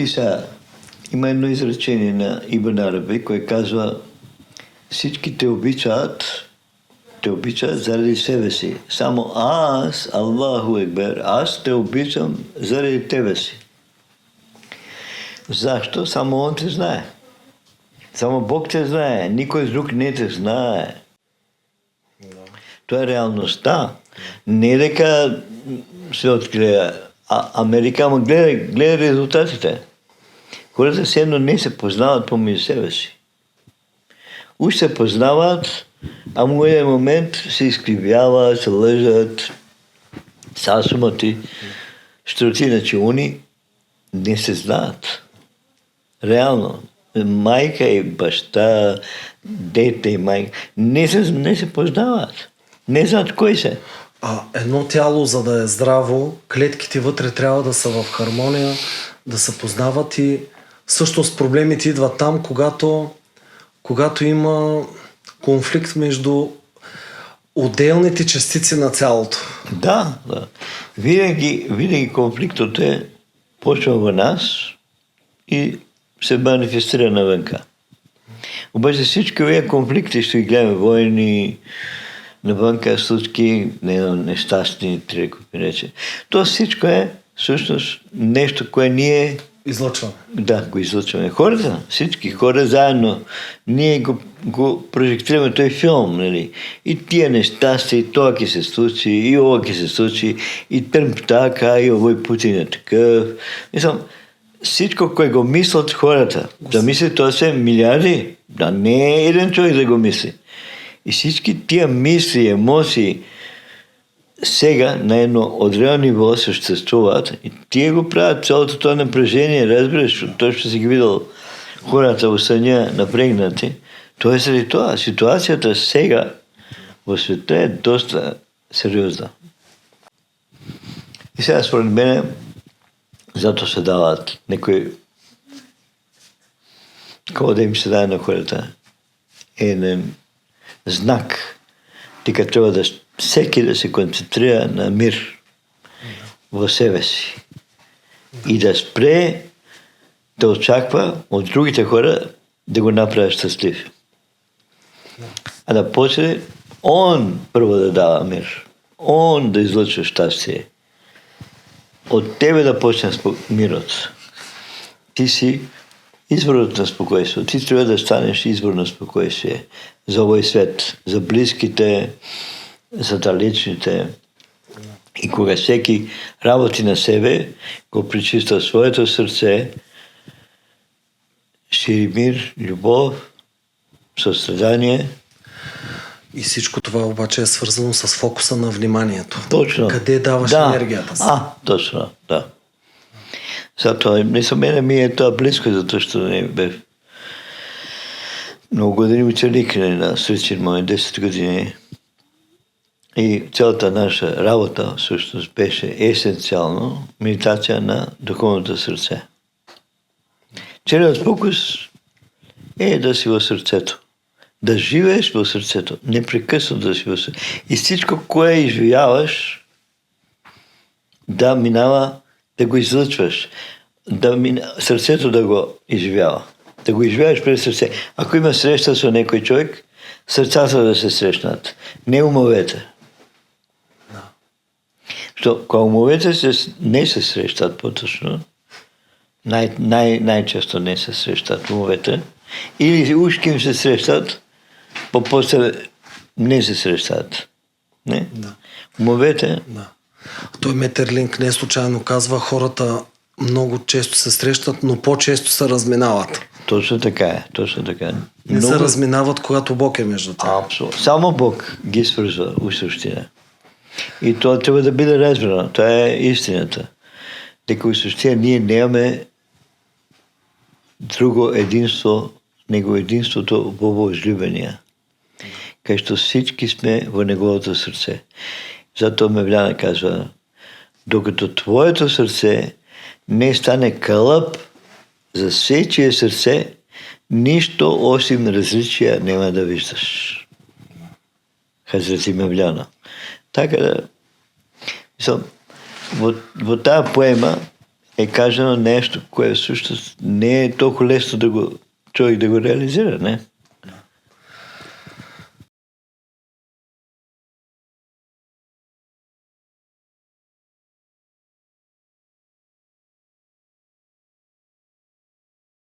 И сега, има едно изречение на Ибн Араби, кое казва: всички те обичат заради себе си. Само аз, Аллаху Екбер, аз те обичам заради тебе си. Защо? Само Он те знае. Само Бог те знае. Никой друг не те знае. Това е реалността. Не дека се открие. Америка гледа резултатите. Хората все едно не се познават помежду себе си. Уж се познават, а в един момент се изкривяват, се лъжат, сасумати, щроти, иначе уни не се знаят. Реално. Майка и баща, дете и майка не се познават. Не знаят кой се. Едно тяло, за да е здраво, клетките вътре трябва да са в хармония, да се познават и всъщност проблемите идват там, когато има конфликт между отделните частици на цялото. Да. Винаги конфликтът почва в нас и се манифестира навънка. Обаче всички тези конфликти, ще ги гледаме, войни, навънка случки, нещастни, трябва да рече. То всичко е всъщност нещо, което ние излъчваме. Да, го излъчваме. Хората, всички хора заедно, ние го прожектираме този филм, нали? И тия нещастия, и това ки се случи, и ова ки се случи, и Тръмп така, и овой Путин е такъв. Мислям, всичко, което го мислят хората, да мислят, това са милиарди, да не е един човек да го мисли. И всички тия мисли, емоции сега на едно отделно ниво съществуват и тия го правят цялото това напрежение, разбираш, точно си ги видел хората в съня напрегнати. То е заради това. Ситуацията сега в света е доста сериозна. И сега според мен зато се дават някои какво да им се даде на хората един знак. Така трябва да всеки да се концентрира на мир в себе си и да спре да очаква от другите хора да го направят щастлив. А да почне он първо да дава мир. Он да излъчва щастие. От тебе да почне мирът. Ти си изворът на спокойствие. Ти трябва да станеш извор на спокойствие за овой свет, за близките, за далечните. И кога всеки работи на себе, го причиства своето сърце, шири мир, любов, състрадание. И всичко това обаче е свързано с фокуса на вниманието. Точно. Къде даваш енергията си? Точно, да. Зато несъмнено ми е това близко, защото не бе много години ученик на средчин момент, 10 години. И цялата наша работа всъщност беше есенциално медитация на духовното сърце. Целият фокус е да си в сърцето. Да живееш в сърцето. Непрекъснато да си в сърцето. И всичко, кое изживяваш, да минава, да го излъчваш. Сърцето да го изживява. Да го изживяваш през сърце. Ако има среща с някой човек, сърцата да се срещнат. Не умовете. Когато умовете не се срещат по-точно, най-често не се срещат умовете, или ушки им се срещат, по-после не се срещат. Не? Да. Умовете. Да. Той Метерлинк не случайно казва, хората много често се срещат, но по-често се разминават. Точно така е. Точно така е. Не се разминават, когато Бог е между тях. Абсолютно. Само Бог ги свързва в същина. И това трябва да бъде разбрано. Това е истината. Дека в същина ние нямаме друго единство, него единството в възлюбения. Където всички сме в неговото сърце. Зато Мевляна казва, докато твоето сърце не стане кълъп за сечие сърце, нищо осим различия няма да виждаш. Хазрати Мевляна. Така да... В тази поема е казано нещо, което всъщност не е толкова лесно човек да го реализира, не?